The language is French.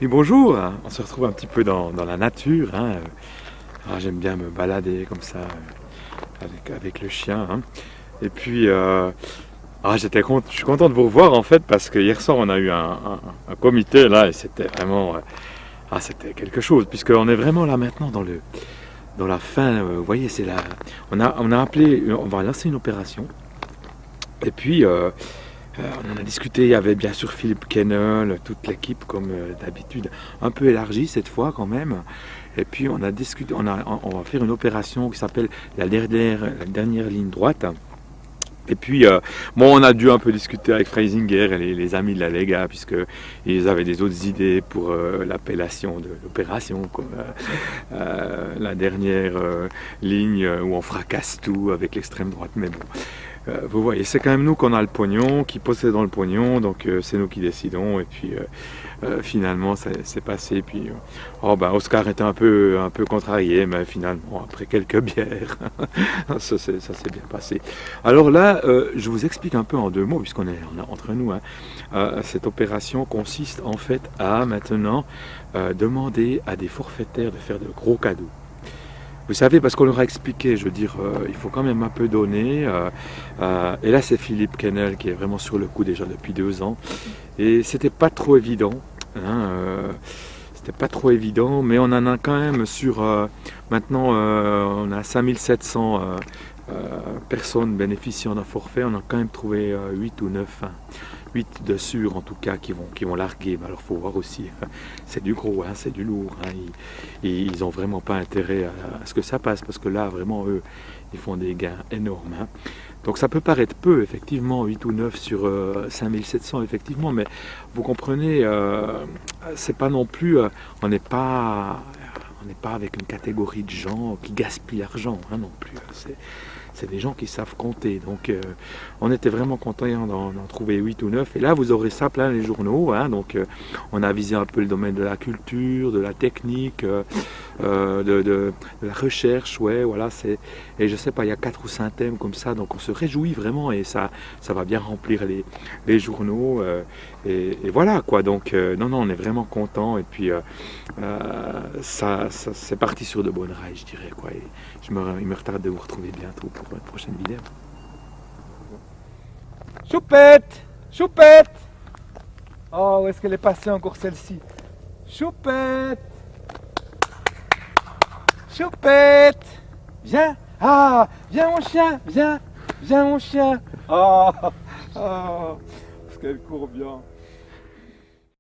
Oui, bonjour, on se retrouve un petit peu dans la nature, hein. J'aime bien me balader comme ça avec le chien, hein. Et puis, je suis content de vous revoir en fait parce que hier soir on a eu un comité là et c'était vraiment, c'était quelque chose puisqu'on est vraiment là maintenant dans la fin. Vous voyez, on a appelé, on va lancer une opération et puis on en a discuté. Il y avait bien sûr Philippe Kennel, toute l'équipe comme d'habitude, un peu élargie cette fois quand même. Et puis on a discuté, on va faire une opération qui s'appelle la dernière ligne droite. Et puis, bon, on a dû un peu discuter avec Freisinger et les amis de la Lega, puisqu'ils avaient des autres idées pour l'appellation de l'opération, comme la dernière ligne où on fracasse tout avec l'extrême droite. Mais bon, vous voyez, c'est quand même nous qu'on a le pognon, qui possédons le pognon, donc c'est nous qui décidons. Et puis finalement, c'est passé. Puis Oscar était un peu contrarié, mais finalement, après quelques bières, ça s'est bien passé. Alors là, je vous explique un peu en deux mots, puisqu'on est entre nous, hein. Cette opération consiste en fait à maintenant demander à des forfaitaires de faire de gros cadeaux. Vous savez, parce qu'on leur a expliqué, je veux dire, il faut quand même un peu donner. Et là, c'est Philippe Kennel qui est vraiment sur le coup déjà depuis 2 ans. Et c'était pas trop évident, hein, c'était pas trop évident, mais on en a quand même maintenant, on a 5700 personnes bénéficiant d'un forfait. On a quand même trouvé 8 ou 9, hein, 8 de sûrs en tout cas qui vont larguer. Mais alors, il faut voir aussi, c'est du gros, hein, c'est du lourd, hein. Ils n'ont vraiment pas intérêt à ce que ça passe, parce que là, vraiment, eux, ils font des gains énormes, hein. Donc ça peut paraître peu, effectivement, 8 ou 9 sur 5700, effectivement, mais vous comprenez, c'est pas non plus, on n'est pas avec une catégorie de gens qui gaspillent l'argent, hein, non plus. C'est des gens qui savent compter. Donc on était vraiment contents d'en trouver 8 ou 9. Et là, vous aurez ça plein les journaux, hein. Donc on a visé un peu le domaine de la culture, de la technique, de la recherche. Ouais, voilà, et je sais pas, il y a 4 ou 5 thèmes comme ça. Donc on se réjouit vraiment et ça va bien remplir les journaux. Et voilà quoi. Donc non, on est vraiment content. Et puis ça c'est parti sur de bonnes rails, je dirais quoi. Et il me retarde de vous retrouver bientôt pour une prochaine vidéo. Choupette! Choupette! Oh, où est-ce qu'elle est passée encore celle-ci? Choupette! Choupette! Viens! Ah! Viens mon chien! Viens! Viens mon chien! Oh! Oh! Parce qu'elle court bien.